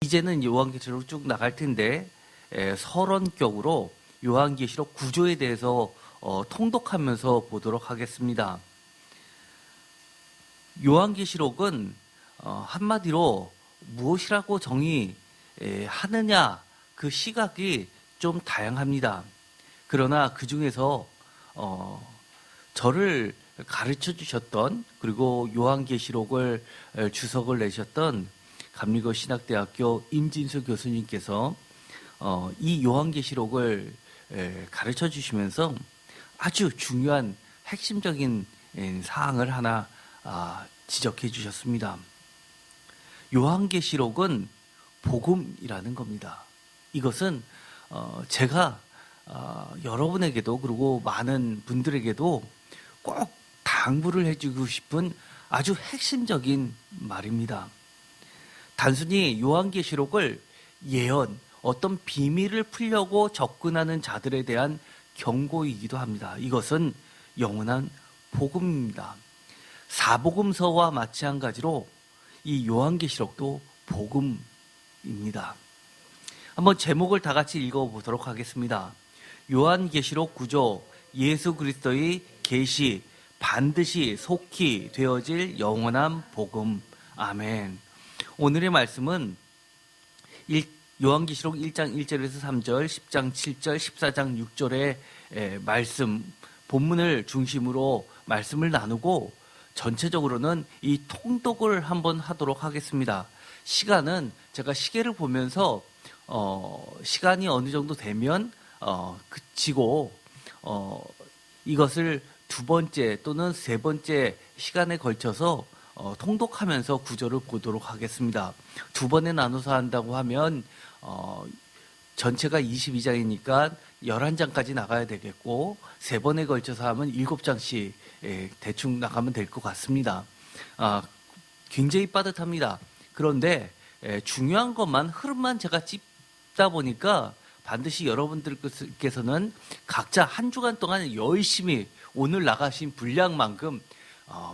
이제는 요한계시록 쭉 나갈 텐데 서론격으로 요한계시록 구조에 대해서 통독하면서 보도록 하겠습니다. 요한계시록은 한마디로 무엇이라고 정의하느냐 그 시각이 좀 다양합니다. 그러나 그 중에서 저를 가르쳐 주셨던, 그리고 요한계시록을 주석을 내셨던 감리교 신학대학교 임진수 교수님께서 이 요한계시록을 가르쳐 주시면서 아주 중요한 핵심적인 사항을 하나 지적해 주셨습니다. 요한계시록은 복음이라는 겁니다. 이것은 제가 여러분에게도, 그리고 많은 분들에게도 꼭 당부를 해주고 싶은 아주 핵심적인 말입니다. 단순히 요한계시록을 예언, 어떤 비밀을 풀려고 접근하는 자들에 대한 경고이기도 합니다. 이것은 영원한 복음입니다. 사복음서와 마찬가지로 이 요한계시록도 복음입니다. 한번 제목을 다 같이 읽어보도록 하겠습니다. 요한계시록 구조, 예수 그리스도의 계시, 반드시 속히 되어질 영원한 복음. 아멘. 오늘의 말씀은 요한계시록 1장 1절에서 3절, 10장 7절, 14장 6절의 말씀, 본문을 중심으로 말씀을 나누고 전체적으로는 이 통독을 한번 하도록 하겠습니다. 시간은 제가 시계를 보면서 시간이 어느 정도 되면 그치고 이것을 두 번째 또는 세 번째 시간에 걸쳐서 통독하면서 구조를 보도록 하겠습니다. 두 번에 나눠서 한다고 하면 전체가 22장이니까 11장까지 나가야 되겠고, 세 번에 걸쳐서 하면 7장씩 대충 나가면 될 것 같습니다. 굉장히 빠듯합니다. 그런데 중요한 것만, 흐름만 제가 찝다 보니까 반드시 여러분들께서는 각자 한 주간 동안 열심히 오늘 나가신 분량만큼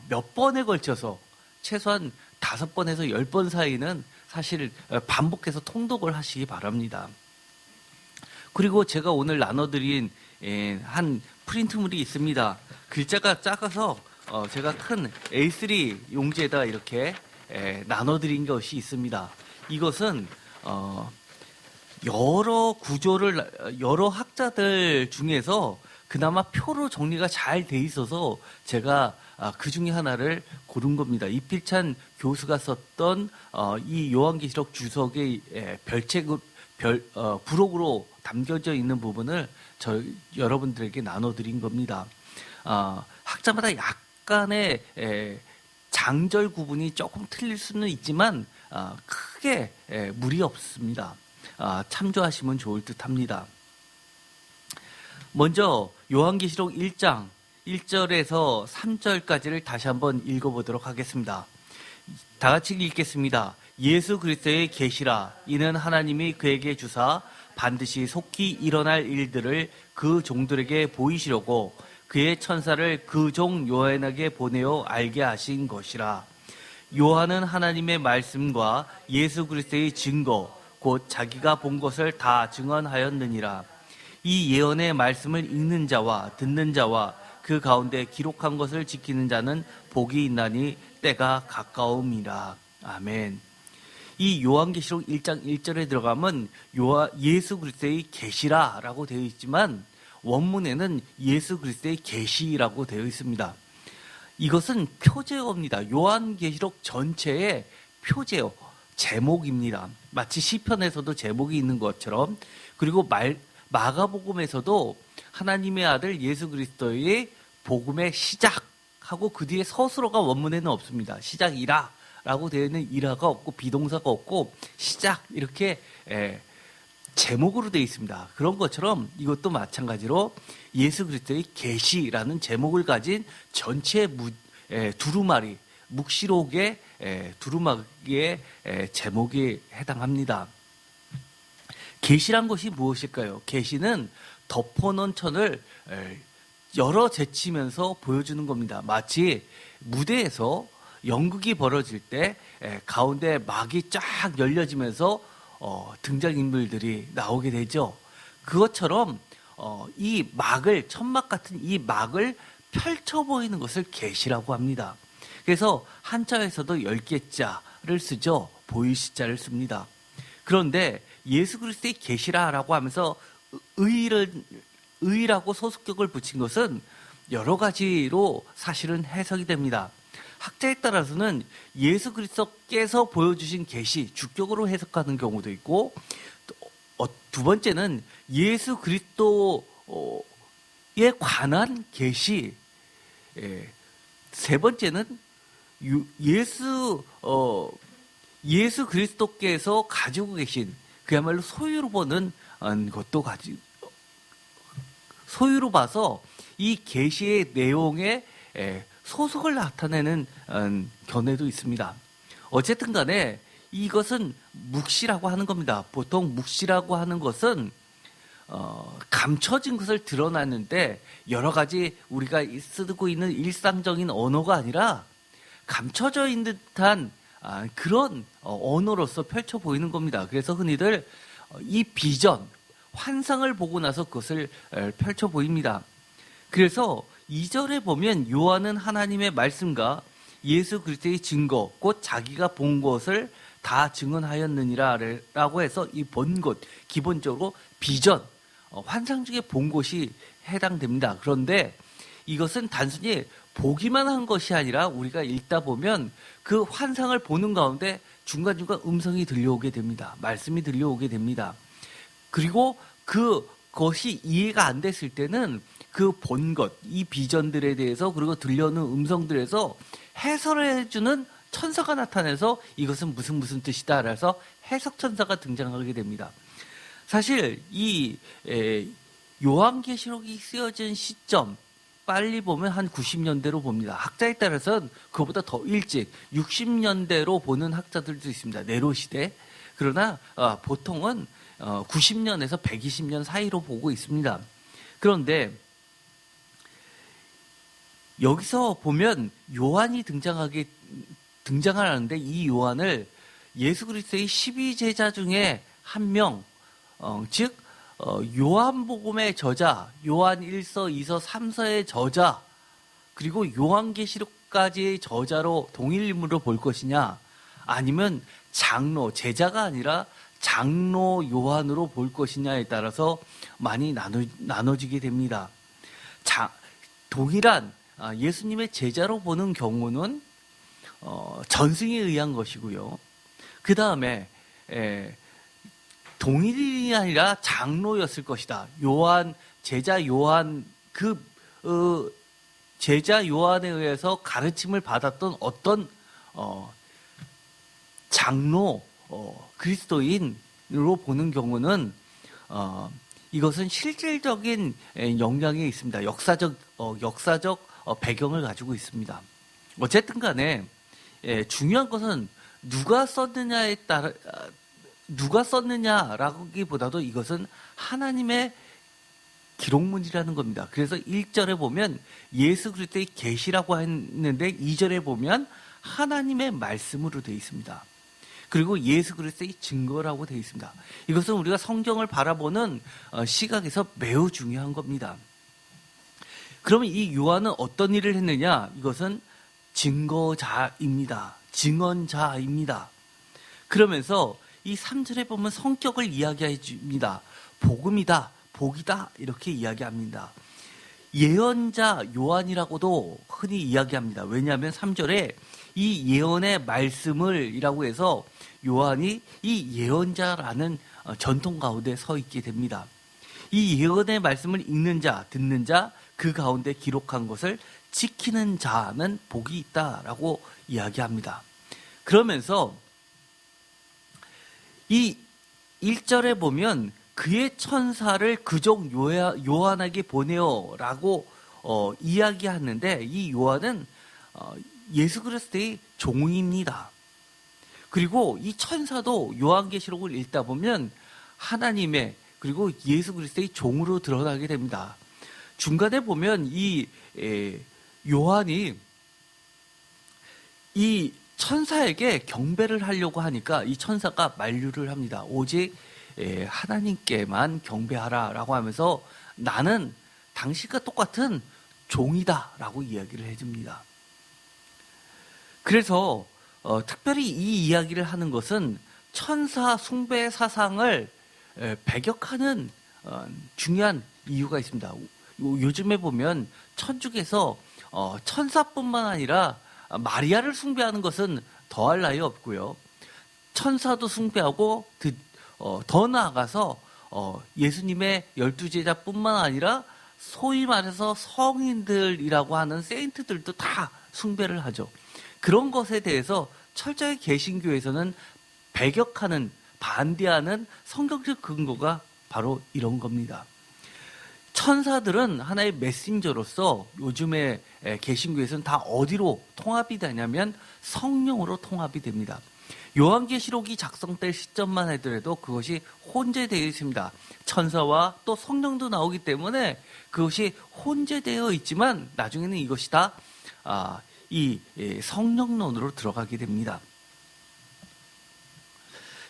몇 번에 걸쳐서 최소한 5번에서 10번 사이는 사실 반복해서 통독을 하시기 바랍니다. 그리고 제가 오늘 나눠드린 한 프린트물이 있습니다. 글자가 작아서 제가 큰 A3 용지에다 이렇게 나눠드린 것이 있습니다. 이것은 여러 학자들 중에서 그나마 표로 정리가 잘 돼 있어서 제가 그 중에 하나를 고른 겁니다. 이필찬 교수가 썼던 이 요한계시록 주석의 부록으로 담겨져 있는 부분을 여러분들에게 나눠드린 겁니다. 학자마다 약간의 장절 구분이 조금 틀릴 수는 있지만 크게 무리 없습니다. 참조하시면 좋을 듯합니다. 먼저 요한계시록 1장 1절에서 3절까지를 다시 한번 읽어보도록 하겠습니다. 다 같이 읽겠습니다. 예수 그리스도의 계시라. 이는 하나님이 그에게 주사 반드시 속히 일어날 일들을 그 종들에게 보이시려고 그의 천사를 그 종 요한에게 보내어 알게 하신 것이라. 요한은 하나님의 말씀과 예수 그리스도의 증거 곧 자기가 본 것을 다 증언하였느니라. 이 예언의 말씀을 읽는 자와 듣는 자와 그 가운데 기록한 것을 지키는 자는 복이 있나니 때가 가까움이라. 아멘. 이 요한계시록 1장 1절에 들어가면 예수 그리스도의 계시라라고 되어 있지만 원문에는 예수 그리스도의 계시라고 되어 있습니다. 이것은 표제어입니다. 요한계시록 전체의 표제어, 제목입니다. 마치 시편에서도 제목이 있는 것처럼, 그리고 마가복음에서도 하나님의 아들 예수 그리스도의 복음의 시작하고 그 뒤에 서술어가 원문에는 없습니다. 시작이라 라고 되어 있는 이라가 없고 비동사가 없고 시작 이렇게 제목으로 되어 있습니다. 그런 것처럼 이것도 마찬가지로 예수 그리스도의 계시라는 제목을 가진 전체 두루마리, 묵시록의 두루마리의 제목에 해당합니다. 계시란 것이 무엇일까요? 계시는 덮어놓은 천을 열어 제치면서 보여주는 겁니다. 마치 무대에서 연극이 벌어질 때 가운데 막이 쫙 열려지면서 등장인물들이 나오게 되죠. 그것처럼 이 막을, 천막 같은 이 막을 펼쳐 보이는 것을 계시라고 합니다. 그래서 한자에서도 10개자를 쓰죠. 보이시자를 씁니다. 그런데 예수 그리스도의 계시라라고 하면서 의라고 소속격을 붙인 것은 여러 가지로 사실은 해석이 됩니다. 학자에 따라서는 예수 그리스도께서 보여주신 계시, 주격으로 해석하는 경우도 있고, 두 번째는 예수 그리스도에 관한 계시, 세 번째는 예수 그리스도께서 가지고 계신 그야말로 소유로 보는 것도 소유로 봐서 이 계시의 내용에 소속을 나타내는 견해도 있습니다. 어쨌든 간에 이것은 묵시라고 하는 겁니다. 보통 묵시라고 하는 것은 감춰진 것을 드러나는데 여러 가지 우리가 쓰고 있는 일상적인 언어가 아니라 감춰져 있는 듯한 그런 언어로서 펼쳐 보이는 겁니다. 그래서 흔히들 이 비전, 환상을 보고 나서 그것을 펼쳐 보입니다. 그래서 2절에 보면 요한은 하나님의 말씀과 예수 그리스도의 증거, 곧 자기가 본 것을 다 증언하였느니라 라고 해서 이 본 것, 기본적으로 비전, 환상 중에 본 것이 해당됩니다. 그런데 이것은 단순히 보기만 한 것이 아니라 우리가 읽다 보면 그 환상을 보는 가운데 중간중간 음성이 들려오게 됩니다. 말씀이 들려오게 됩니다. 그리고 그것이 이해가 안 됐을 때는 그 본 것, 이 비전들에 대해서 그리고 들려오는 음성들에서 해설해주는 천사가 나타나서 이것은 무슨 뜻이다. 그래서 해석 천사가 등장하게 됩니다. 사실 이 요한계시록이 쓰여진 시점 빨리 보면 한 90년대로 봅니다. 학자에 따라서는 그보다 더 일찍 60년대로 보는 학자들도 있습니다. 네로 시대. 그러나 보통은 90년에서 120년 사이로 보고 있습니다. 그런데 여기서 보면 요한이 등장하는데 이 요한을 예수 그리스도의 12제자 중에 한 명, 즉 요한복음의 저자, 요한 1서, 2서, 3서의 저자, 그리고 요한계시록까지의 저자로 동일 인물로 볼 것이냐, 아니면 장로, 제자가 아니라 장로 요한으로 볼 것이냐에 따라서 많이 나눠지게 됩니다. 동일한 예수님의 제자로 보는 경우는 전승에 의한 것이고요. 그 다음에 동일인이 아니라 장로였을 것이다. 제자 요한, 제자 요한에 의해서 가르침을 받았던 어떤 장로, 그리스도인으로 보는 경우는 이것은 실질적인 영향이 있습니다. 역사적 배경을 가지고 있습니다. 어쨌든 간에 중요한 것은 누가 썼느냐라기보다도 이것은 하나님의 기록문이라는 겁니다. 그래서 1절에 보면 예수 그리스도의 계시라고 했는데 2절에 보면 하나님의 말씀으로 되어 있습니다. 그리고 예수 그리스도의 증거라고 되어 있습니다. 이것은 우리가 성경을 바라보는 시각에서 매우 중요한 겁니다. 그러면 이 요한은 어떤 일을 했느냐? 이것은 증거자입니다. 증언자입니다. 그러면서 이 3절에 보면 성격을 이야기해 줍니다. 복음이다, 복이다 이렇게 이야기합니다. 예언자 요한이라고도 흔히 이야기합니다. 왜냐하면 3절에 이 예언의 말씀을이라고 해서 요한이 이 예언자라는 전통 가운데 서 있게 됩니다. 이 예언의 말씀을 읽는 자, 듣는 자, 그 가운데 기록한 것을 지키는 자는 복이 있다라고 이야기합니다. 그러면서 이 1절에 보면 그의 천사를 그종 요한에게 보내어라고 이야기하는데 이 요한은 예수 그리스도의 종입니다. 그리고 이 천사도 요한계시록을 읽다 보면 하나님의 그리고 예수 그리스도의 종으로 드러나게 됩니다. 중간에 보면 이 요한이 이 천사에게 경배를 하려고 하니까 이 천사가 만류를 합니다. 오직 하나님께만 경배하라라고 하면서 나는 당신과 똑같은 종이다라고 이야기를 해줍니다. 그래서 특별히 이 이야기를 하는 것은 천사 숭배 사상을 배격하는 중요한 이유가 있습니다. 요즘에 보면 천주교에서 천사뿐만 아니라 마리아를 숭배하는 것은 더할 나위 없고요. 천사도 숭배하고 더 나아가서 예수님의 12제자뿐만 아니라 소위 말해서 성인들이라고 하는 세인트들도 다 숭배를 하죠. 그런 것에 대해서 철저히 개신교에서는 배격하는, 반대하는 성경적 근거가 바로 이런 겁니다. 천사들은 하나의 메신저로서 요즘에 개신교에서는 다 어디로 통합이 되냐면 성령으로 통합이 됩니다. 요한계시록이 작성될 시점만 하더라도 그것이 혼재되어 있습니다. 천사와 또 성령도 나오기 때문에 그것이 혼재되어 있지만 나중에는 이것이 다 이 성령론으로 들어가게 됩니다.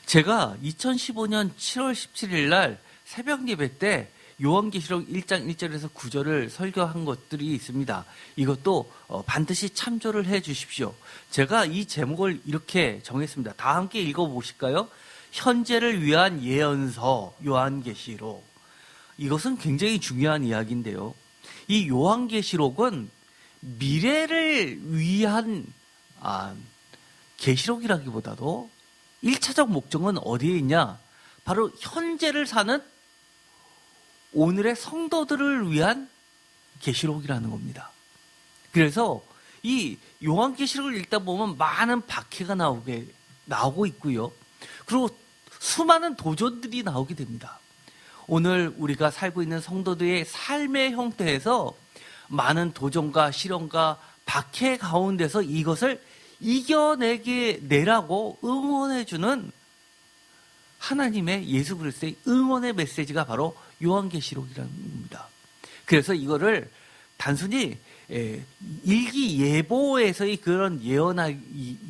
제가 2015년 7월 17일 날 새벽 예배 때 요한계시록 1장 1절에서 9절을 설교한 것들이 있습니다. 이것도 반드시 참조를 해 주십시오. 제가 이 제목을 이렇게 정했습니다. 다 함께 읽어보실까요? 현재를 위한 예언서 요한계시록. 이것은 굉장히 중요한 이야기인데요. 이 요한계시록은 미래를 위한 계시록이라기보다도 1차적 목적은 어디에 있냐? 바로 현재를 사는 오늘의 성도들을 위한 계시록이라는 겁니다. 그래서 이 요한계시록을 읽다 보면 많은 박해가 나오고 있고요. 그리고 수많은 도전들이 나오게 됩니다. 오늘 우리가 살고 있는 성도들의 삶의 형태에서 많은 도전과 시련과 박해 가운데서 이것을 이겨내라고 응원해주는 하나님의 예수 그리스도의 응원의 메시지가 바로 요한계시록이라는 겁니다. 그래서 이거를 단순히 일기예보에서의 그런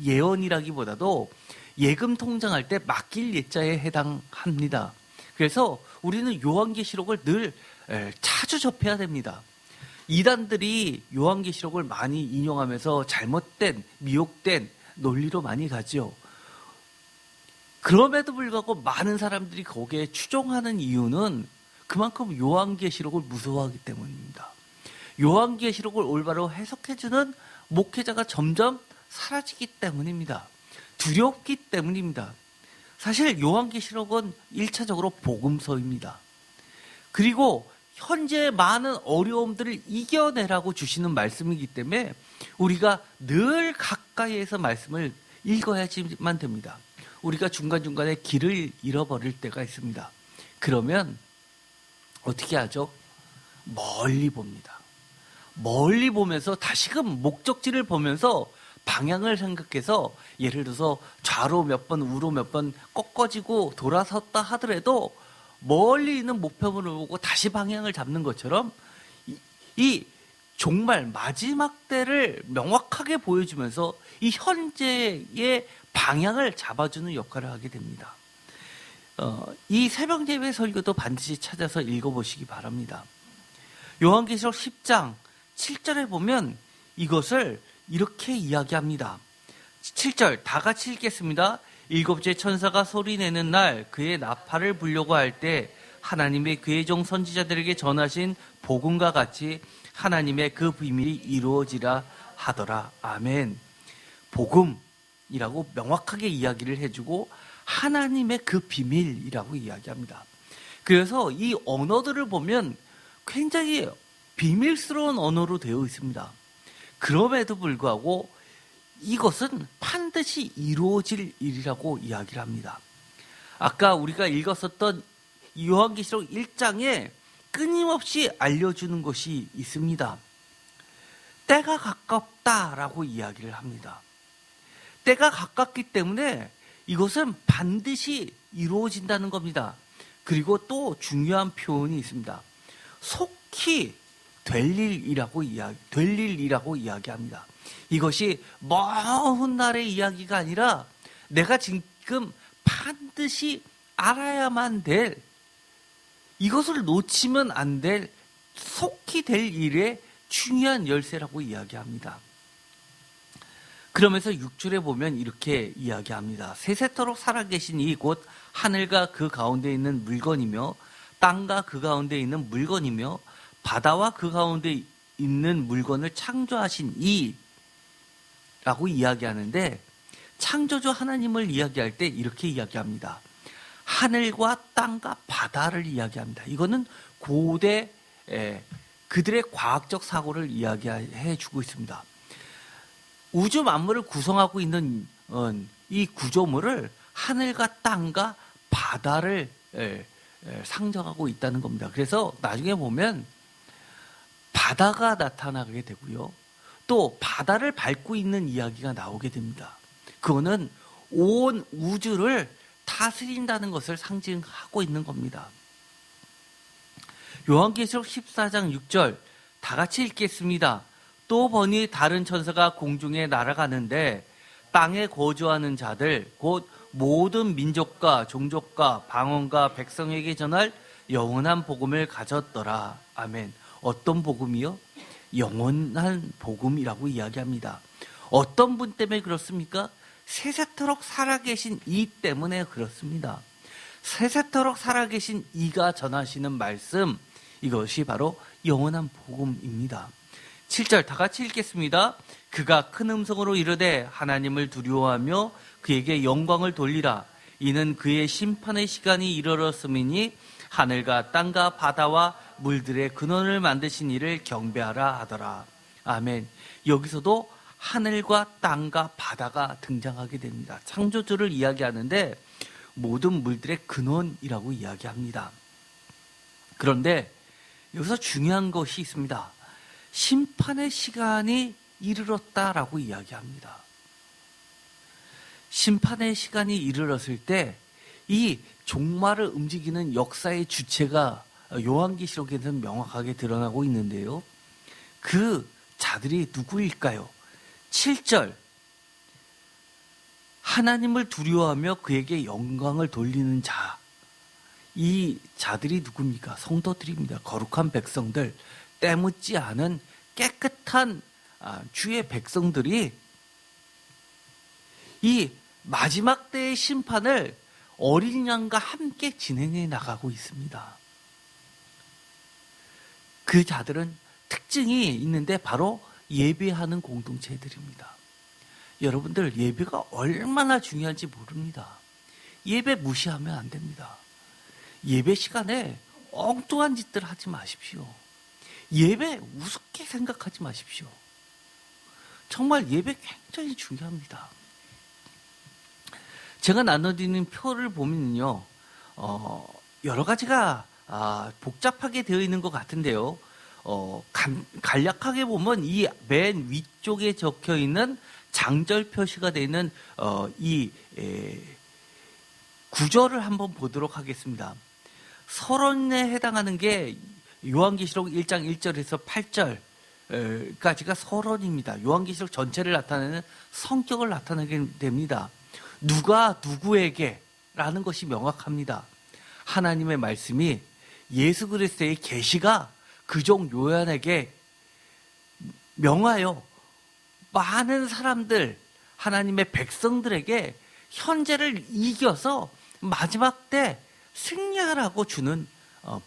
예언이라기보다도 예금 통장할 때 맡길 예자에 해당합니다. 그래서 우리는 요한계시록을 늘 자주 접해야 됩니다. 이단들이 요한계시록을 많이 인용하면서 잘못된, 미혹된 논리로 많이 가죠. 그럼에도 불구하고 많은 사람들이 거기에 추종하는 이유는 그만큼 요한계시록을 무서워하기 때문입니다. 요한계시록을 올바로 해석해주는 목회자가 점점 사라지기 때문입니다. 두렵기 때문입니다. 사실 요한계시록은 1차적으로 복음서입니다. 그리고 현재 많은 어려움들을 이겨내라고 주시는 말씀이기 때문에 우리가 늘 가까이에서 말씀을 읽어야지만 됩니다. 우리가 중간중간에 길을 잃어버릴 때가 있습니다. 그러면 어떻게 하죠? 멀리 봅니다. 멀리 보면서 다시금 목적지를 보면서 방향을 생각해서 예를 들어서 좌로 몇 번, 우로 몇 번 꺾어지고 돌아섰다 하더라도 멀리 있는 목표물을 보고 다시 방향을 잡는 것처럼 이 정말 마지막 때를 명확하게 보여주면서 이 현재의 방향을 잡아주는 역할을 하게 됩니다. 이 새벽 예배 설교도 반드시 찾아서 읽어보시기 바랍니다. 요한계시록 10장 7절에 보면 이것을 이렇게 이야기합니다. 7절 다 같이 읽겠습니다. 일곱째 천사가 소리내는 날 그의 나팔을 불려고 할 때 하나님의 그의 종 선지자들에게 전하신 복음과 같이 하나님의 그 비밀이 이루어지라 하더라. 아멘. 복음이라고 명확하게 이야기를 해주고 하나님의 그 비밀이라고 이야기합니다. 그래서 이 언어들을 보면 굉장히 비밀스러운 언어로 되어 있습니다. 그럼에도 불구하고 이것은 반드시 이루어질 일이라고 이야기를 합니다. 아까 우리가 읽었었던 요한계시록 1장에 끊임없이 알려주는 것이 있습니다. 때가 가깝다라고 이야기를 합니다. 때가 가깝기 때문에 이것은 반드시 이루어진다는 겁니다. 그리고 또 중요한 표현이 있습니다. 속히 될 일이라고 이야기합니다. 이것이 먼 날의 이야기가 아니라 내가 지금 반드시 알아야만 될, 이것을 놓치면 안 될, 속히 될 일의 중요한 열쇠라고 이야기합니다. 그러면서 6절에 보면 이렇게 이야기합니다. 세세토록 살아계신 이 곧 하늘과 그 가운데 있는 물건이며 땅과 그 가운데 있는 물건이며 바다와 그 가운데 있는 물건을 창조하신 이라고 이야기하는데, 창조주 하나님을 이야기할 때 이렇게 이야기합니다. 하늘과 땅과 바다를 이야기합니다. 이거는 고대 그들의 과학적 사고를 이야기해 주고 있습니다. 우주 만물을 구성하고 있는 이 구조물을 하늘과 땅과 바다를 상정하고 있다는 겁니다. 그래서 나중에 보면 바다가 나타나게 되고요. 또 바다를 밟고 있는 이야기가 나오게 됩니다. 그거는 온 우주를 다스린다는 것을 상징하고 있는 겁니다. 요한계시록 14장 6절 다 같이 읽겠습니다. 또 보니 다른 천사가 공중에 날아가는데 땅에 거주하는 자들 곧 모든 민족과 종족과 방언과 백성에게 전할 영원한 복음을 가졌더라. 아멘. 어떤 복음이요? 영원한 복음이라고 이야기합니다. 어떤 분 때문에 그렇습니까? 세세토록 살아계신 이 때문에 그렇습니다. 세세토록 살아계신 이가 전하시는 말씀, 이것이 바로 영원한 복음입니다. 7절 다 같이 읽겠습니다. 그가 큰 음성으로 이르되 하나님을 두려워하며 그에게 영광을 돌리라. 이는 그의 심판의 시간이 이르렀음이니 하늘과 땅과 바다와 물들의 근원을 만드신 이를 경배하라 하더라. 아멘. 여기서도 하늘과 땅과 바다가 등장하게 됩니다. 창조주를 이야기하는데 모든 물들의 근원이라고 이야기합니다. 그런데 여기서 중요한 것이 있습니다. 심판의 시간이 이르렀다라고 이야기합니다. 심판의 시간이 이르렀을 때 이 종말을 움직이는 역사의 주체가 요한계시록에서는 명확하게 드러나고 있는데요. 그 자들이 누구일까요? 7절 하나님을 두려워하며 그에게 영광을 돌리는 자. 이 자들이 누굽니까? 성도들입니다. 거룩한 백성들, 때묻지 않은 깨끗한 주의 백성들이 이 마지막 때의 심판을 어린 양과 함께 진행해 나가고 있습니다. 그 자들은 특징이 있는데 바로 예배하는 공동체들입니다. 여러분들, 예배가 얼마나 중요한지 모릅니다. 예배 무시하면 안 됩니다. 예배 시간에 엉뚱한 짓들 하지 마십시오. 예배 우습게 생각하지 마십시오. 정말 예배 굉장히 중요합니다. 제가 나눠드리는 표를 보면요, 여러 가지가 복잡하게 되어 있는 것 같은데요. 간략하게 보면 이 맨 위쪽에 적혀 있는 장절 표시가 되어 있는 이 구절을 한번 보도록 하겠습니다. 서론에 해당하는 게 요한계시록 1장 1절에서 8절까지가 서론입니다. 요한계시록 전체를 나타내는 성격을 나타내게 됩니다. 누가 누구에게 라는 것이 명확합니다. 하나님의 말씀이 예수 그리스도의 계시가 그종 요한에게 명하여 많은 사람들, 하나님의 백성들에게 현재를 이겨서 마지막 때 승리하라고 주는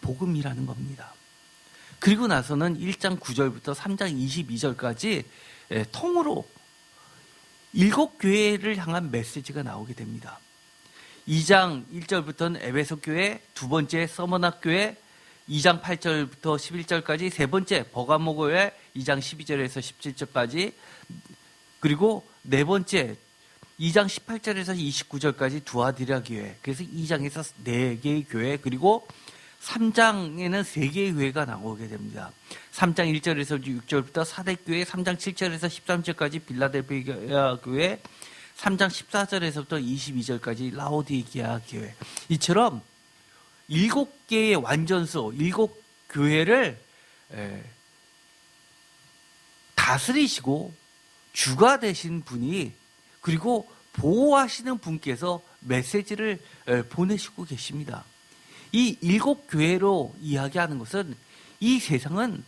복음이라는 겁니다. 그리고 나서는 1장 9절부터 3장 22절까지 통으로 7교회를 향한 메시지가 나오게 됩니다. 2장 1절부터는 에베소 교회, 두 번째 서머나 교회, 2장 8절부터 11절까지 세 번째 버가모 교회, 2장 12절에서 17절까지, 그리고 네 번째 2장 18절에서 29절까지 두아디라 교회. 그래서 2장에서 4개의 교회, 그리고 3장에는 3개의 교회가 나오게 됩니다. 3장 1절에서 6절부터 사대교회, 3장 7절에서 13절까지 빌라델피아 교회, 3장 14절에서부터 22절까지 라오디게아 교회. 이처럼 7개의 완전소, 7교회를 다스리시고 주가 되신 분이, 그리고 보호하시는 분께서 메시지를 보내시고 계십니다. 이 7교회로 이야기하는 것은 이 세상은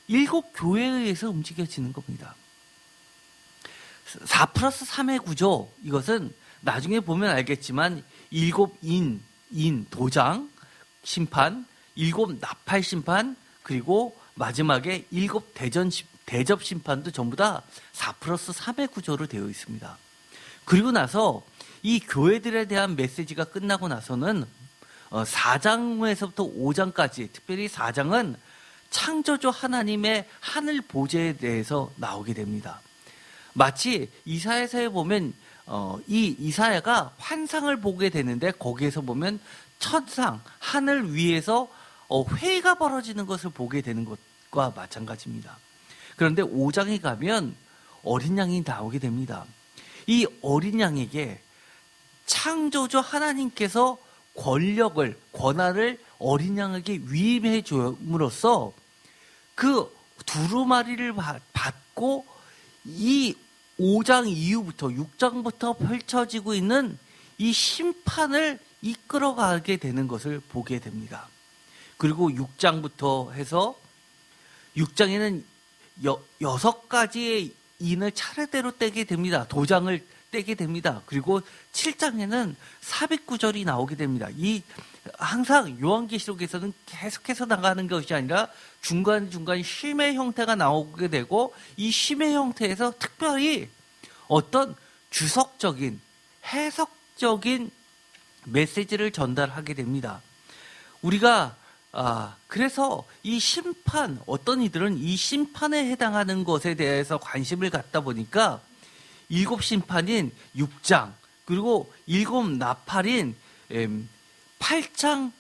7교회에 의해서 움직여지는 겁니다. 4+3의 구조, 이것은 나중에 보면 알겠지만 7인, 도장, 심판, 7 나팔 심판, 그리고 마지막에 7 대접 심판도 전부 다 4+3의 구조로 되어 있습니다. 그리고 나서 이 교회들에 대한 메시지가 끝나고 나서는 4장에서부터 5장까지, 특별히 4장은 창조주 하나님의 하늘 보좌에 대해서 나오게 됩니다. 마치 이사야서에 보면 이 이사야가 환상을 보게 되는데, 거기에서 보면 천상, 하늘 위에서 회의가 벌어지는 것을 보게 되는 것과 마찬가지입니다. 그런데 5장에 가면 어린 양이 나오게 됩니다. 이 어린 양에게 창조주 하나님께서 권한을 어린 양에게 위임해 줌으로써 그 두루마리를 받고 이 5장 이후부터 6장부터 펼쳐지고 있는 이 심판을 이끌어가게 되는 것을 보게 됩니다. 그리고 6장부터 해서 6장에는 6가지의 인을 차례대로 떼게 됩니다. 도장을 떼게 됩니다. 그리고 7장에는 삽입구절이 나오게 됩니다. 항상 요한계시록에서는 계속해서 나가는 것이 아니라 중간중간 쉼의 형태가 나오게 되고, 이 쉼의 형태에서 특별히 어떤 주석적인, 해석적인 메시지를 전달하게 됩니다. 우리가 그래서 이 심판, 어떤 이들은 이 심판에 해당하는 것에 대해서 관심을 갖다 보니까 7 심판인 6장, 그리고 7 나팔인 8장,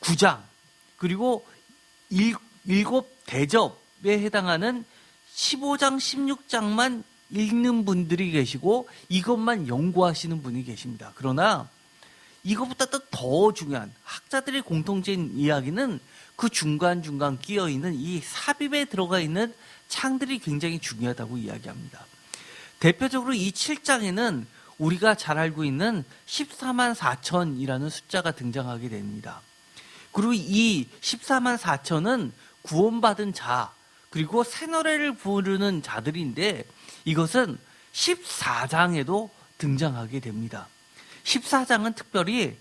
9장, 그리고 7 대접에 해당하는 15장, 16장만 읽는 분들이 계시고 이것만 연구하시는 분이 계십니다. 그러나 이것보다 더 중요한 학자들의 공통된 이야기는 그 중간중간 끼어있는 이 삽입에 들어가 있는 창들이 굉장히 중요하다고 이야기합니다. 대표적으로 이 7장에는 우리가 잘 알고 있는 14만 4천이라는 숫자가 등장하게 됩니다. 그리고 이 14만 4천은 구원받은 자, 그리고 새 노래를 부르는 자들인데, 이것은 14장에도 등장하게 됩니다. 14장은 특별히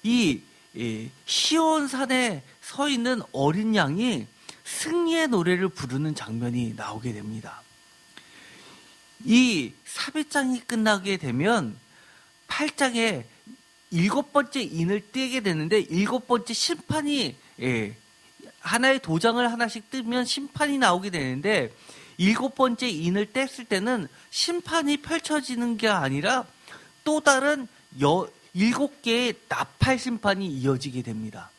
이 시온산에 서 있는 어린 양이 승리의 노래를 부르는 장면이 나오게 됩니다. 이 삽입장이 끝나게 되면 8장에 7번째 인을 떼게 되는데, 7번째 심판이, 하나의 도장을 하나씩 뜨면 심판이 나오게 되는데, 7번째 인을 뗐을 때는 심판이 펼쳐지는 게 아니라 또 다른 7개의 나팔 심판이 이어지게 됩니다.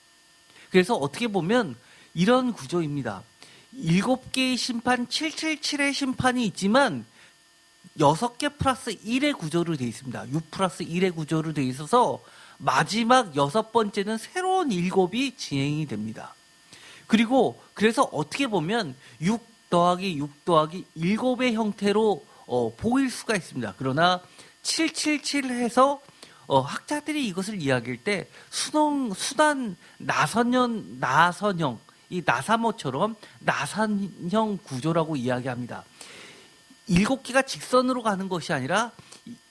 그래서 어떻게 보면 이런 구조입니다. 7개의 심판, 777의 심판이 있지만 6개 플러스 1의 구조로 되어 있습니다. 6 플러스 1의 구조로 되어 있어서 마지막 6번째는 새로운 7이 진행이 됩니다. 그리고 그래서 어떻게 보면 6 더하기 6 더하기 7의 형태로 보일 수가 있습니다. 그러나 777 해서 학자들이 이것을 이야기할 때 수단 나선형, 이 나사모처럼 나선형 구조라고 이야기합니다. 7개가 직선으로 가는 것이 아니라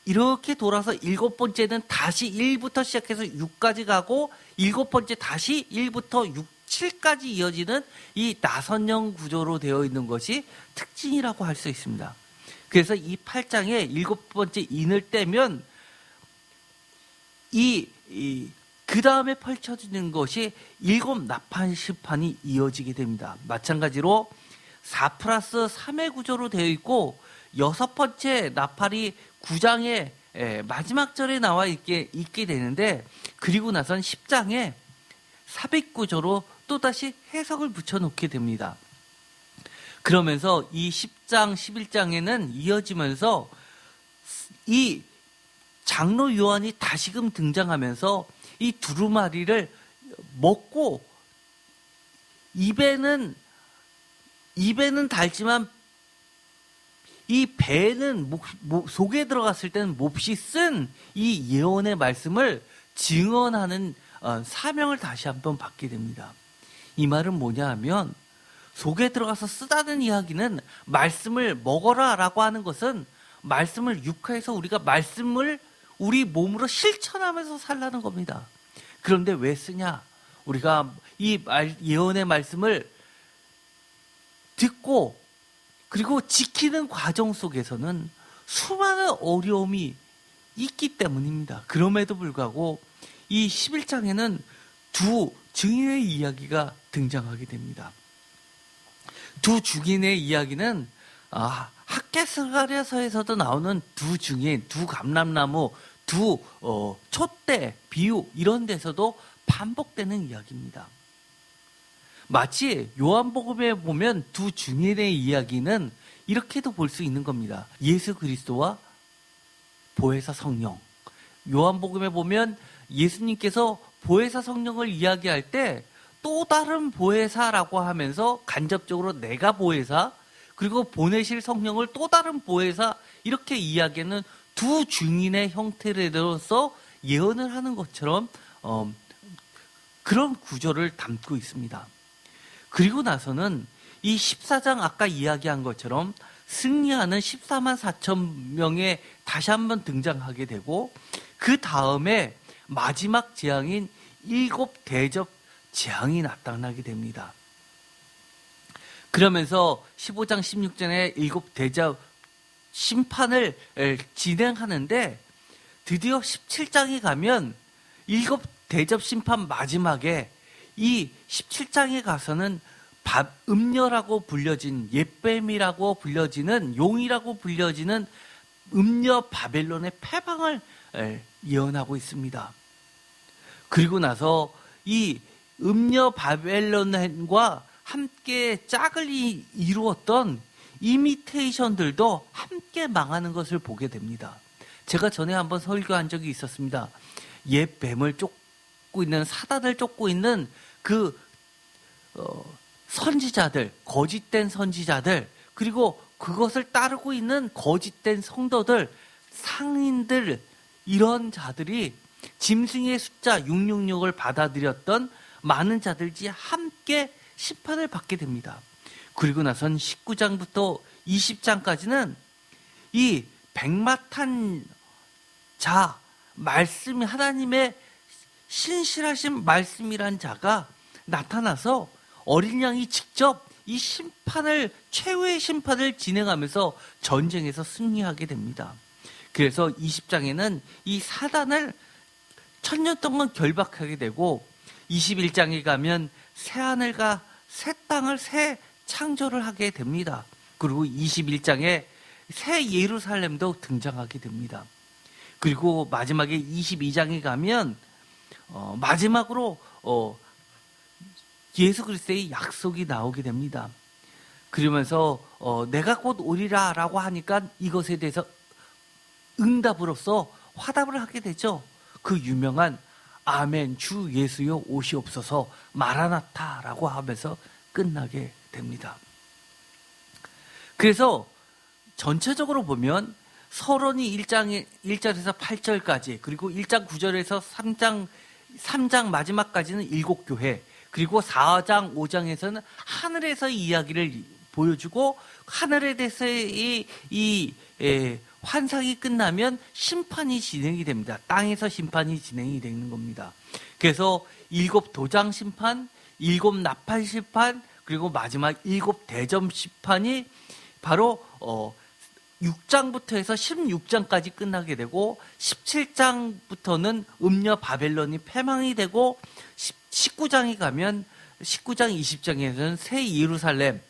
이렇게 돌아서 7번째는 다시 1부터 시작해서 6까지 가고 7번째 다시 1부터 6, 7까지 이어지는 이 나선형 구조로 되어 있는 것이 특징이라고 할 수 있습니다. 그래서 이 8장에 7번째 인을 떼면 그 다음에 펼쳐지는 것이 7 나팔 심판이 이어지게 됩니다. 마찬가지로 4+3의 구조로 되어 있고, 6번째 나팔이 9장의 마지막 절에 나와 있게 되는데, 그리고 나선 10장에 삽입 구조로 또다시 해석을 붙여놓게 됩니다. 그러면서 이 10장, 11장에는 이어지면서 이 장로 요한이 다시금 등장하면서 이 두루마리를 먹고 입에는 입에는 달지만 이 배는 속에 들어갔을 때는 몹시 쓴 이 예언의 말씀을 증언하는 사명을 다시 한번 받게 됩니다. 이 말은 뭐냐 하면 속에 들어가서 쓰다는 이야기는 말씀을 먹어라 라고 하는 것은 말씀을 육화해서 우리가 말씀을 우리 몸으로 실천하면서 살라는 겁니다. 그런데 왜 쓰냐? 우리가 이 예언의 말씀을 듣고 그리고 지키는 과정 속에서는 수많은 어려움이 있기 때문입니다. 그럼에도 불구하고 이 11장에는 두 증인의 이야기가 등장하게 됩니다. 두 증인의 이야기는 학개서가랴서에서도 나오는 두 증인, 두 감람나무, 두 촛대, 비유 이런 데서도 반복되는 이야기입니다. 마치 요한복음에 보면 두 증인의 이야기는 이렇게도 볼 수 있는 겁니다. 예수 그리스도와 보혜사 성령. 요한복음에 보면 예수님께서 보혜사 성령을 이야기할 때 또 다른 보혜사라고 하면서 간접적으로 내가 보혜사 그리고 보내실 성령을 또 다른 보혜사 이렇게 이야기하는 두 증인의 형태로서 예언을 하는 것처럼 그런 구조를 담고 있습니다. 그리고 나서는 이 14장 아까 이야기한 것처럼 승리하는 14만 4천 명에 다시 한번 등장하게 되고 그 다음에 마지막 재앙인 7 대접 재앙이 나타나게 됩니다. 그러면서 15장 16절에 7 대접 심판을 진행하는데 드디어 17장에 가면 7 대접 심판 마지막에 이 17장에 가서는 음녀라고 불려진 옛뱀이라고 불려지는 용이라고 불려지는 음녀 바벨론의 패방을 예언하고 있습니다. 그리고 나서 이 음녀 바벨론과 함께 짝을 이루었던 이미테이션들도 함께 망하는 것을 보게 됩니다. 제가 전에 한번 설교한 적이 있었습니다. 옛 뱀을 쫓고 있는 사단을 쫓고 있는 그 선지자들, 거짓된 선지자들, 그리고 그것을 따르고 있는 거짓된 성도들, 상인들 이런 자들이 짐승의 숫자 666을 받아들였던 많은 자들이 함께 심판을 받게 됩니다. 그리고 나선 19장부터 20장까지는 이 백마탄 자, 말씀이 하나님의 신실하신 말씀이란 자가 나타나서 어린 양이 직접 이 심판을 최후의 심판을 진행하면서 전쟁에서 승리하게 됩니다. 그래서 20장에는 이 사단을 1000년 동안 결박하게 되고 21장에 가면 새 하늘과 새 땅을 새 창조를 하게 됩니다. 그리고 21장에 새 예루살렘도 등장하게 됩니다. 그리고 마지막에 22장에 가면 마지막으로 예수 그리스도의 약속이 나오게 됩니다. 그러면서 내가 곧 오리라 라고 하니까 이것에 대해서 응답으로서 화답을 하게 되죠. 그 유명한 아멘 주 예수여 오시옵소서 마라나타 라고 하면서 끝나게 됩니다. 그래서 전체적으로 보면 서론이 1절에서 8절까지 그리고 1장 9절에서 3장 마지막까지는 7교회 그리고 4장 5장에서는 하늘에서의 이야기를 보여주고 하늘에 대해서의 이 환상이 끝나면 심판이 진행이 됩니다. 땅에서 심판이 진행이 되는 겁니다. 그래서 7 도장 심판, 7 나팔 심판, 그리고 마지막 7 대점 심판이 바로 6장부터 해서 16장까지 끝나게 되고 17장부터는 음녀 바벨론이 패망이 되고 19장에 가면 19장 20장에서는 새 예루살렘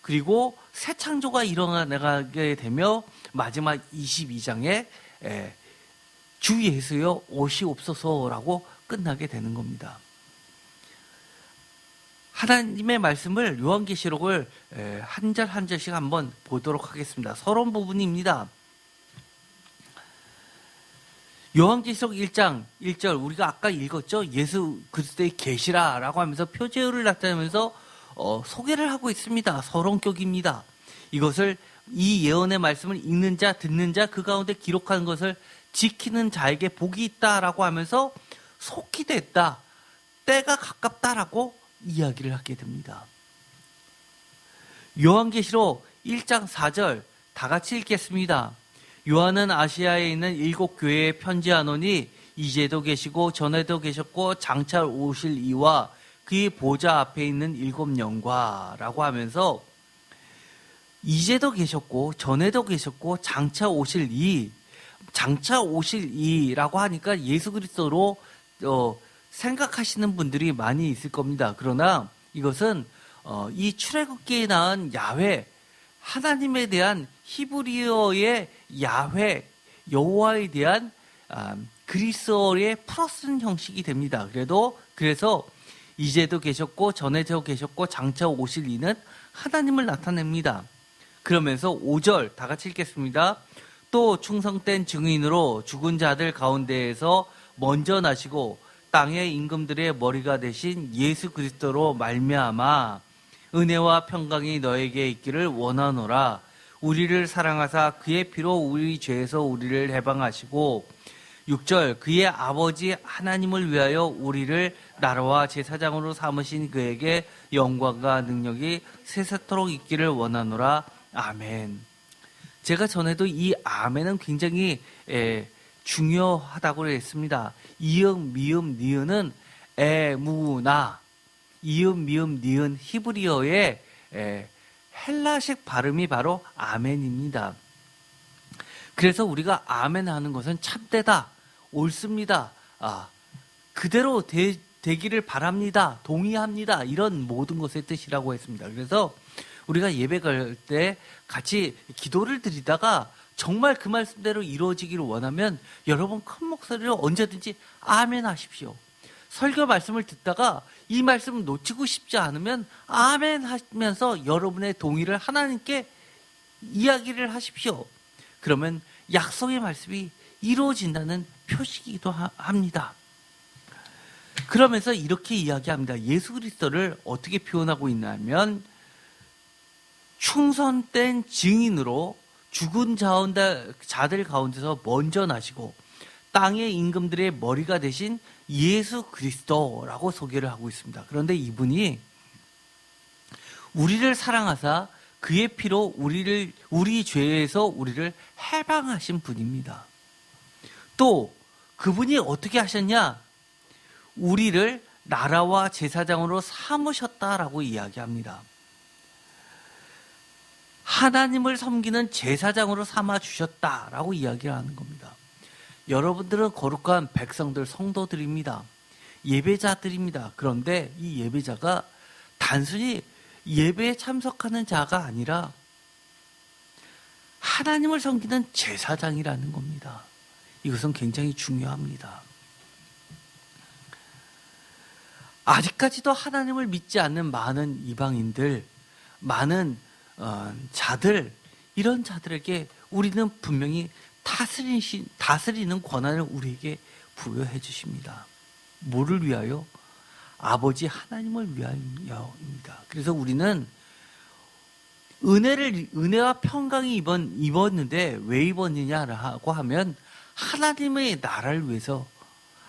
그리고 새 창조가 일어나게 되며 마지막 22장에 주 예수여 오시옵소서라고 끝나게 되는 겁니다. 하나님의 말씀을 요한계시록을 한 절 한 절씩 한번 보도록 하겠습니다. 서론 부분입니다. 요한계시록 1장 1절 우리가 아까 읽었죠. 예수 그리스도의 계시라라고 하면서 표제어를 나타내면서 소개를 하고 있습니다. 서론격입니다. 이것을 이 예언의 말씀을 읽는 자, 듣는 자, 그 가운데 기록한 것을 지키는 자에게 복이 있다라고 하면서 속히 됐다, 때가 가깝다라고 이야기를 하게 됩니다. 요한계시록 1장 4절 다 같이 읽겠습니다. 요한은 아시아에 있는 7교회에 편지하노니 이제도 계시고 전에도 계셨고 장차 오실 이와 그의 보좌 앞에 있는 7영과라고 하면서 이제도 계셨고 전에도 계셨고 장차 오실 이라고 하니까 예수 그리스도로 생각하시는 분들이 많이 있을 겁니다. 그러나 이것은 이 출애굽기에 나온 야훼, 하나님에 대한 히브리어의 야훼, 여호와에 대한 그리스어의 플러스 형식이 됩니다. 그래서 이제도 계셨고 전에도 계셨고 장차 오실 이는 하나님을 나타냅니다. 그러면서 5절 다 같이 읽겠습니다. 또 충성된 증인으로 죽은 자들 가운데에서 먼저 나시고 땅의 임금들의 머리가 되신 예수 그리스도로 말미암아 은혜와 평강이 너에게 있기를 원하노라. 우리를 사랑하사 그의 피로 우리 죄에서 우리를 해방하시고 6절 그의 아버지 하나님을 위하여 우리를 나라와 제사장으로 삼으신 그에게 영광과 능력이 세세토록 있기를 원하노라. 아멘. 제가 전에도 이 아멘은 굉장히 중요하다고 했습니다. 이응, 미음, 니은은 에무나, 이응, 미음, 니은 히브리어의 헬라식 발음이 바로 아멘입니다. 그래서 우리가 아멘 하는 것은 참되다, 옳습니다, 그대로 되기를 바랍니다, 동의합니다, 이런 모든 것의 뜻이라고 했습니다. 그래서 우리가 예배 갈 때 같이 기도를 드리다가 정말 그 말씀대로 이루어지기를 원하면 여러분 큰 목소리로 언제든지 아멘 하십시오. 설교 말씀을 듣다가 이 말씀을 놓치고 싶지 않으면 아멘 하면서 여러분의 동의를 하나님께 이야기를 하십시오. 그러면 약속의 말씀이 이루어진다는 표시이기도 합니다. 그러면서 이렇게 이야기합니다. 예수 그리스도를 어떻게 표현하고 있냐면 충성된 증인으로 죽은 자들 가운데서 먼저 나시고 땅의 임금들의 머리가 되신 예수 그리스도라고 소개를 하고 있습니다. 그런데 이분이 우리를 사랑하사 그의 피로 우리 죄에서 우리를 해방하신 분입니다. 또 그분이 어떻게 하셨냐? 우리를 나라와 제사장으로 삼으셨다라고 이야기합니다. 하나님을 섬기는 제사장으로 삼아주셨다라고 이야기를 하는 겁니다. 여러분들은 거룩한 백성들, 성도들입니다. 예배자들입니다. 그런데 이 예배자가 단순히 예배에 참석하는 자가 아니라 하나님을 섬기는 제사장이라는 겁니다. 이것은 굉장히 중요합니다. 아직까지도 하나님을 믿지 않는 많은 이방인들, 많은 자들, 이런 자들에게 우리는 분명히 다스리는 권한을 우리에게 부여해 주십니다. 뭐를 위하여? 아버지 하나님을 위하여입니다. 그래서 우리는 은혜와 평강이 입었는데 왜 입었느냐라고 하면 하나님의 나라를 위해서,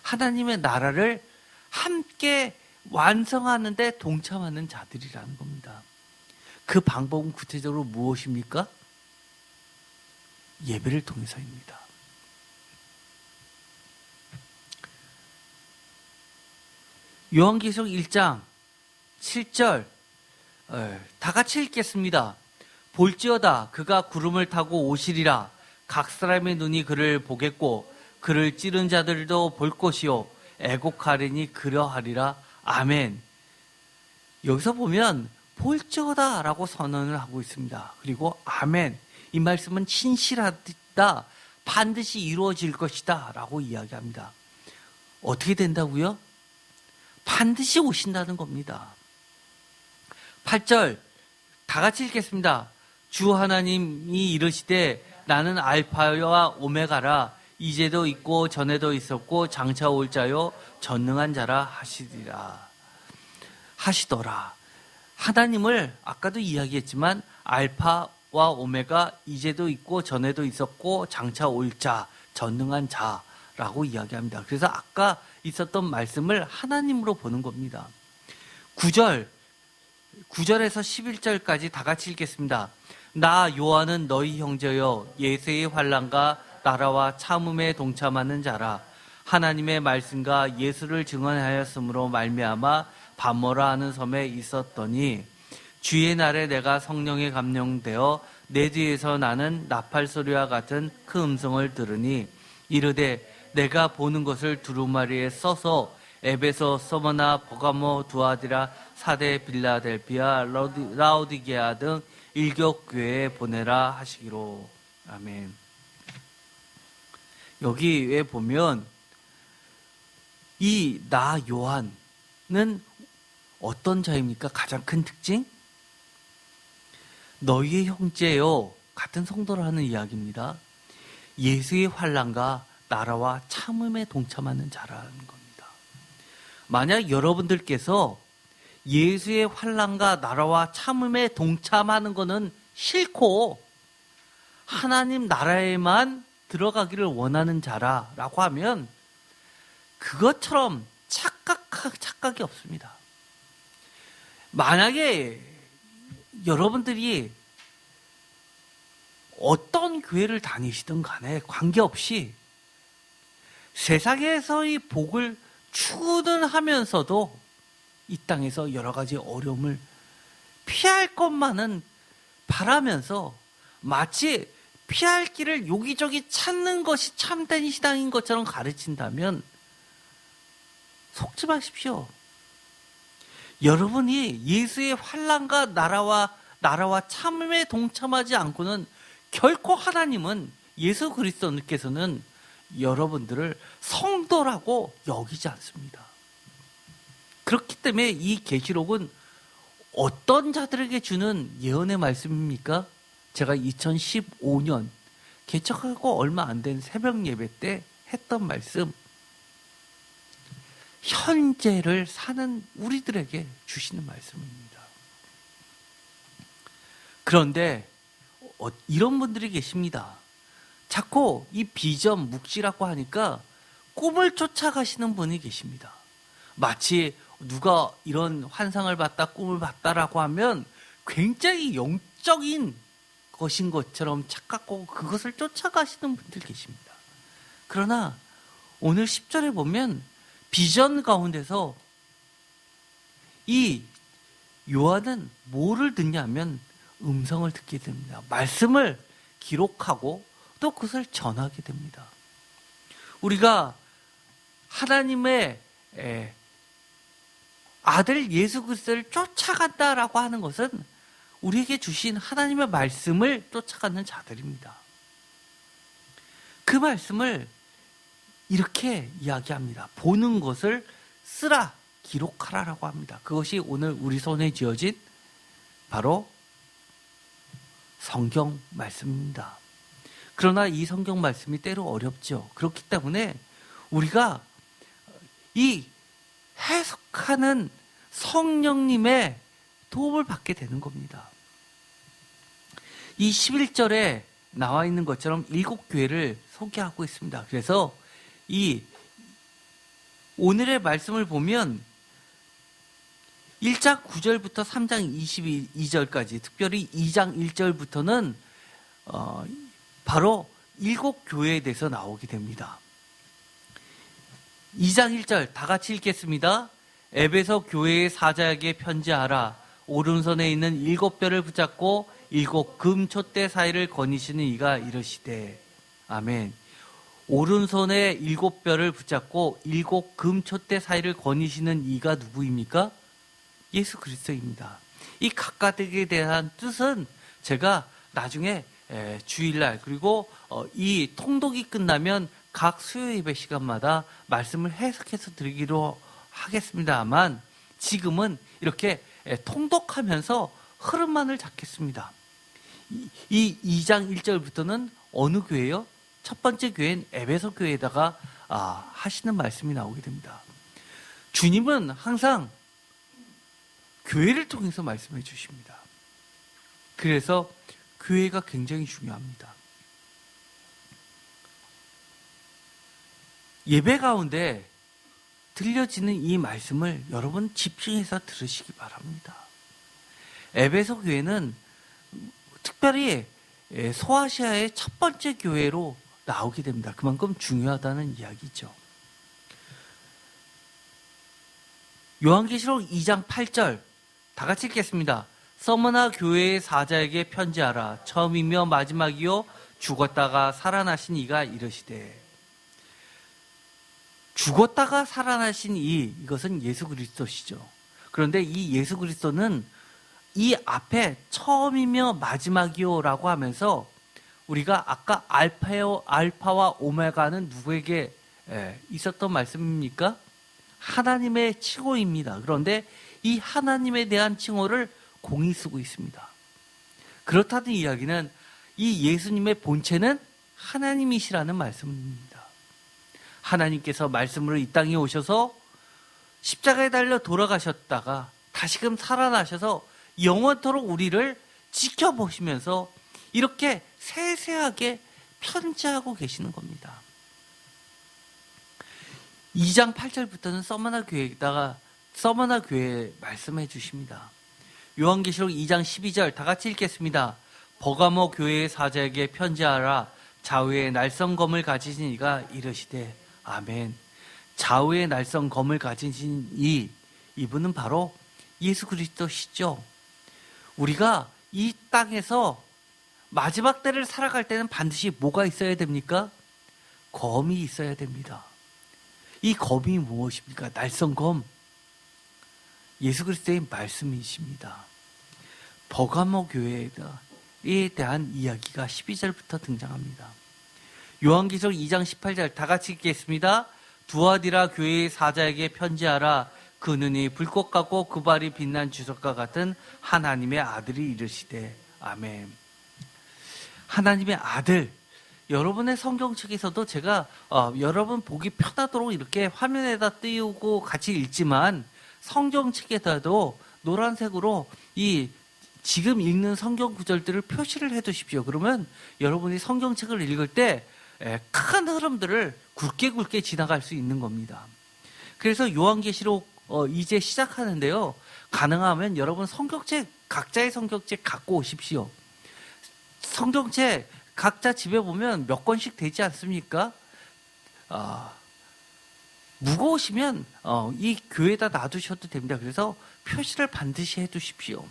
하나님의 나라를 함께 완성하는데 동참하는 자들이라는 겁니다. 그 방법은 구체적으로 무엇입니까? 예배를 통해서입니다. 요한계시록 1장 7절 다 같이 읽겠습니다. 볼지어다 그가 구름을 타고 오시리라. 각 사람의 눈이 그를 보겠고 그를 찌른 자들도 볼 것이요 애곡하리니 그러하리라. 아멘. 여기서 보면 볼지어다 라고 선언을 하고 있습니다. 그리고 아멘, 이 말씀은 신실하다, 반드시 이루어질 것이다 라고 이야기합니다. 어떻게 된다고요? 반드시 오신다는 겁니다. 8절 다 같이 읽겠습니다. 주 하나님이 이르시되 나는 알파와 오메가라. 이제도 있고 전에도 있었고 장차 올 자요 전능한 자라 하시더라. 하나님을 아까도 이야기했지만 알파와 오메가, 이제도 있고 전에도 있었고 장차 올 자, 전능한 자라고 이야기합니다. 그래서 아까 있었던 말씀을 하나님으로 보는 겁니다. 9절에서 11절까지 다 같이 읽겠습니다. 나 요한은 너희 형제여 예수의 환난과 나라와 참음에 동참하는 자라. 하나님의 말씀과 예수를 증언하였으므로 말미암아 바모라 하는 섬에 있었더니 주의 날에 내가 성령에 감동되어 내 뒤에서 나는 나팔 소리와 같은 큰 음성을 들으니 이르되 내가 보는 것을 두루마리에 써서 에베소, 서머나, 버가모, 두아디라, 사데, 빌라델피아, 라오디게아 등 일곱 교회에 보내라 하시기로. 아멘. 여기에 보면 이 나 요한은 어떤 자입니까? 가장 큰 특징? 너희의 형제요, 같은 성도를 하는 이야기입니다. 예수의 환난과 나라와 참음에 동참하는 자라는 겁니다. 만약 여러분들께서 예수의 환난과 나라와 참음에 동참하는 것은 싫고 하나님 나라에만 들어가기를 원하는 자라고 하면 그것처럼 착각이 없습니다. 만약에 여러분들이 어떤 교회를 다니시든 간에 관계없이 세상에서의 복을 추구는 하면서도 이 땅에서 여러 가지 어려움을 피할 것만은 바라면서 마치 피할 길을 여기저기 찾는 것이 참된 신앙인 것처럼 가르친다면 속지 마십시오. 여러분이 예수의 환난과 나라와 참음에 동참하지 않고는 결코 하나님은, 예수 그리스도께서는 여러분들을 성도라고 여기지 않습니다. 그렇기 때문에 이 계시록은 어떤 자들에게 주는 예언의 말씀입니까? 제가 2015년 개척하고 얼마 안 된 새벽 예배 때 했던 말씀, 현재를 사는 우리들에게 주시는 말씀입니다. 그런데 이런 분들이 계십니다. 자꾸 이 비전 묵시라고 하니까 꿈을 쫓아가시는 분이 계십니다. 마치 누가 이런 환상을 봤다, 꿈을 봤다라고 하면 굉장히 영적인 것인 것처럼 착각하고 그것을 쫓아가시는 분들 계십니다. 그러나 오늘 10절에 보면 비전 가운데서 이 요한은 뭐를 듣냐면 음성을 듣게 됩니다. 말씀을 기록하고 또 그것을 전하게 됩니다. 우리가 하나님의 아들 예수 그리스도를 쫓아간다라고 하는 것은 우리에게 주신 하나님의 말씀을 쫓아가는 자들입니다. 그 말씀을 이렇게 이야기합니다. 보는 것을 쓰라, 기록하라라고 합니다. 그것이 오늘 우리 손에 쥐어진 바로 성경 말씀입니다. 그러나 이 성경 말씀이 때로 어렵죠. 그렇기 때문에 우리가 이 해석하는 성령님의 도움을 받게 되는 겁니다. 이 11절에 나와 있는 것처럼 7교회를 소개하고 있습니다. 그래서 이 오늘의 말씀을 보면 1장 9절부터 3장 22절까지, 특별히 2장 1절부터는 바로 7교회에 대해서 나오게 됩니다. 2장 1절 다 같이 읽겠습니다. 에베소 교회의 사자에게 편지하라. 오른손에 있는 7뼈를 붙잡고 7 금촛대 사이를 거니시는 이가 이르시되. 아멘. 오른손에 7뼈를 붙잡고 7 금촛대 사이를 거니시는 이가 누구입니까? 예수 그리스도입니다. 이 각각에 대한 뜻은 제가 나중에 주일날 그리고 이 통독이 끝나면 각 수요 예배 시간마다 말씀을 해석해서 드리기로 하겠습니다만, 지금은 이렇게 통독하면서 흐름만을 잡겠습니다. 이 2장 1절부터는 어느 교회요? 첫 번째 교회인 에베소 교회에다가 하시는 말씀이 나오게 됩니다. 주님은 항상 교회를 통해서 말씀해 주십니다. 그래서 교회가 굉장히 중요합니다. 예배 가운데 들려지는 이 말씀을 여러분 집중해서 들으시기 바랍니다. 에베소 교회는 특별히 소아시아의 첫 번째 교회로 나오게 됩니다. 그만큼 중요하다는 이야기죠. 요한계시록 2장 8절 다 같이 읽겠습니다. 서머나 교회의 사자에게 편지하라. 처음이며 마지막이요 죽었다가 살아나신 이가 이르시되. 죽었다가 살아나신 이것은 예수 그리스도시죠. 그런데 이 예수 그리스도는 이 앞에 처음이며 마지막이요라고 하면서 우리가 아까 알파와 오메가는 누구에게 있었던 말씀입니까? 하나님의 칭호입니다. 그런데 이 하나님에 대한 칭호를 공이 쓰고 있습니다. 그렇다는 이야기는 이 예수님의 본체는 하나님이시라는 말씀입니다. 하나님께서 말씀으로 이 땅에 오셔서 십자가에 달려 돌아가셨다가 다시금 살아나셔서 영원토록 우리를 지켜보시면서 이렇게 세세하게 편지하고 계시는 겁니다. 2장 8절부터는 서머나 교회에 말씀해 주십니다. 요한계시록 2장 12절 다 같이 읽겠습니다. 버가모 교회의 사자에게 편지하라. 좌우에 날선 검을 가지신 이가 이르시되. 아멘. 좌우에 날선 검을 가지신 이분은 바로 예수 그리스도시죠. 우리가 이 땅에서 마지막 때를 살아갈 때는 반드시 뭐가 있어야 됩니까? 검이 있어야 됩니다. 이 검이 무엇입니까? 날선 검. 예수 그리스도의 말씀이십니다. 버가모 교회에 대한 이야기가 12절부터 등장합니다. 요한계시록 2장 18절 다 같이 읽겠습니다. 두아디라 교회의 사자에게 편지하라. 그 눈이 불꽃 같고 그 발이 빛난 주석과 같은 하나님의 아들이 이르시되. 아멘. 하나님의 아들. 여러분의 성경책에서도 제가 여러분 보기 편하도록 이렇게 화면에다 띄우고 같이 읽지만 성경책에다도 노란색으로 이 지금 읽는 성경 구절들을 표시를 해 두십시오. 그러면 여러분이 성경책을 읽을 때 큰 흐름들을 굵게 지나갈 수 있는 겁니다. 그래서 요한계시록 이제 시작하는데요. 가능하면 여러분 성경책, 각자의 성경책 갖고 오십시오. 성경책 각자 집에 보면 몇 권씩 되지 않습니까? 무거우시면 이 교회에다 놔두셔도 됩니다. 그래서 표시를 반드시 해두십시오.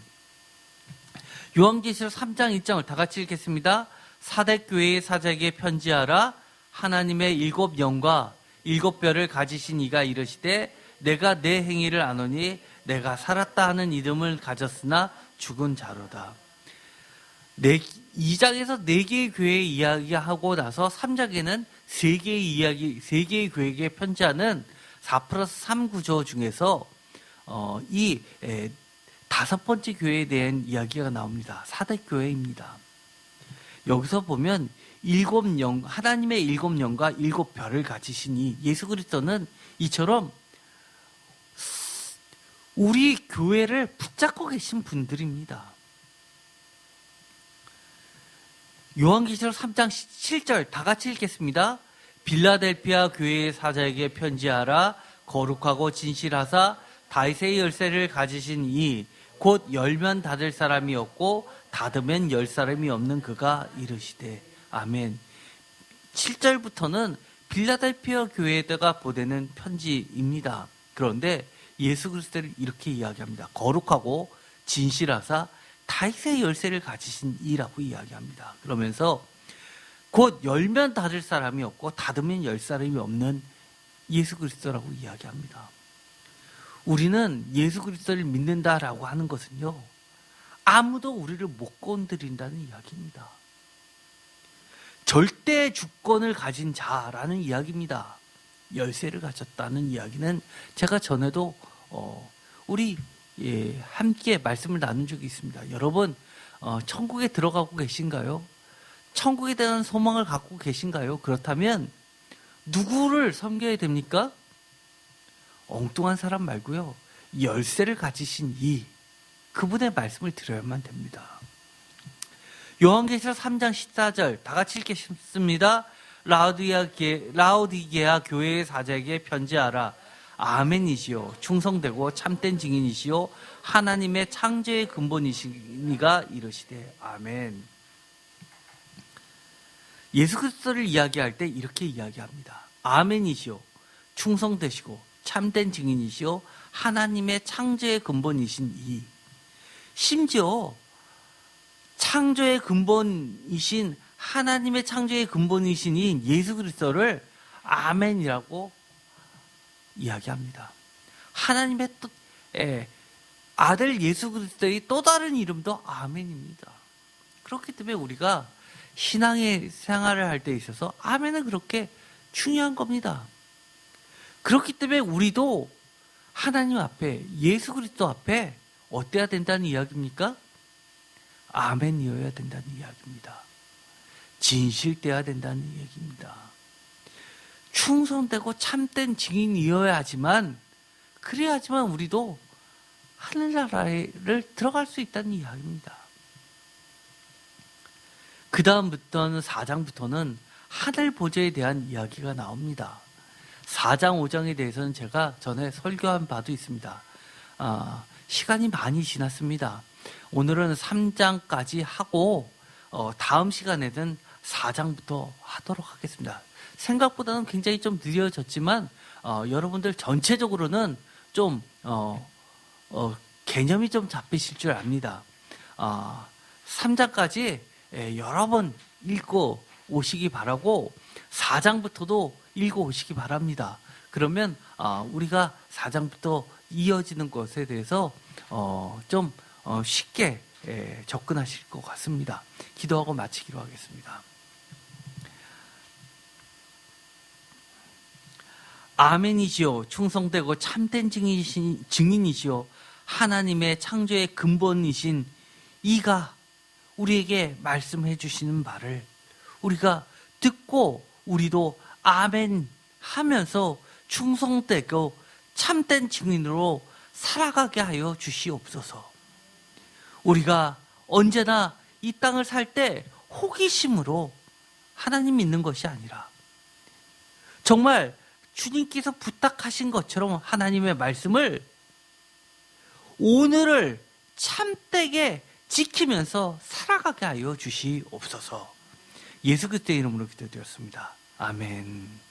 요한계시록 3장 1장을 다 같이 읽겠습니다. 사대교회의 사자에게 편지하라. 하나님의 7 영과 7 뼈를 가지신 이가 이르시되 내가 내 행위를 아노니 내가 살았다 하는 이름을 가졌으나 죽은 자로다. 2장에서 4개의 교회 이야기하고 나서 3장에는 3개의 교회에게 편지하는 4+3 구조 중에서 이 5번째 교회에 대한 이야기가 나옵니다. 사대교회입니다. 여기서 보면 하나님의 7 영과 7 별을 가지시니 예수 그리스도는 이처럼 우리 교회를 붙잡고 계신 분들입니다. 요한계시록 3장 7절 다 같이 읽겠습니다. 빌라델피아 교회의 사자에게 편지하라. 거룩하고 진실하사 다윗의 열쇠를 가지신 이 곧 열면 닫을 사람이 없고 닫으면 열 사람이 없는 그가 이르시되. 아멘. 7절부터는 빌라델피아 교회에다가 보내는 편지입니다. 그런데 예수 그리스도를 이렇게 이야기합니다. 거룩하고 진실하사 다윗의 열쇠를 가지신 이라고 이야기합니다. 그러면서 곧 열면 닫을 사람이 없고 닫으면 열 사람이 없는 예수 그리스도라고 이야기합니다. 우리는 예수 그리스도를 믿는다라고 하는 것은요, 아무도 우리를 못 건드린다는 이야기입니다. 절대 주권을 가진 자라는 이야기입니다. 열쇠를 가졌다는 이야기는 제가 전에도 우리 함께 말씀을 나눈 적이 있습니다. 여러분, 천국에 들어가고 계신가요? 천국에 대한 소망을 갖고 계신가요? 그렇다면 누구를 섬겨야 됩니까? 엉뚱한 사람 말고요. 열쇠를 가지신 그분의 말씀을 들어야만 됩니다. 요한계시록 3장 14절 다 같이 읽겠습니다. 라오디게아 교회의 사자에게 편지하라. 아멘이시요 충성되고 참된 증인이시요 하나님의 창조의 근본이시니가 이르시되 아멘. 예수 그리스도를 이야기할 때 이렇게 이야기합니다. 아멘이시요 충성되시고 참된 증인이시요 하나님의 창조의 근본이신 이. 심지어 창조의 근본이신 하나님의 창조의 근본이신 이 예수 그리스도를 아멘이라고 이야기합니다. 하나님의 아들 예수 그리스도의 또 다른 이름도 아멘입니다. 그렇기 때문에 우리가 신앙의 생활을 할 때 있어서 아멘은 그렇게 중요한 겁니다. 그렇기 때문에 우리도 하나님 앞에 예수 그리스도 앞에 어때야 된다는 이야기입니까? 아멘이어야 된다는 이야기입니다. 진실되어야 된다는 얘기입니다. 충성되고 참된 증인이어야지만 그래야지만 우리도 하늘나라를 들어갈 수 있다는 이야기입니다. 그 다음부터는 4장부터는 하늘 보좌에 대한 이야기가 나옵니다. 4장, 5장에 대해서는 제가 전에 설교한 바도 있습니다. 시간이 많이 지났습니다. 오늘은 3장까지 하고 다음 시간에는 4장부터 하도록 하겠습니다. 생각보다는 굉장히 좀 느려졌지만 여러분들 전체적으로는 좀 개념이 좀 잡히실 줄 압니다. 3장까지 여러 번 읽고 오시기 바라고 4장부터도 읽어 오시기 바랍니다. 그러면 우리가 4장부터 이어지는 것에 대해서 좀 쉽게 접근하실 것 같습니다. 기도하고 마치기로 하겠습니다. 아멘이시오 충성되고 참된 증인이시오 하나님의 창조의 근본이신 이가 우리에게 말씀해 주시는 말을 우리가 듣고 우리도 아멘 하면서 충성되고 참된 증인으로 살아가게 하여 주시옵소서. 우리가 언제나 이 땅을 살 때 호기심으로 하나님 믿는 것이 아니라 정말 주님께서 부탁하신 것처럼 하나님의 말씀을 오늘을 참되게 지키면서 살아가게 하여 주시옵소서. 예수 그리스도의 이름으로 기도드렸습니다. 아멘.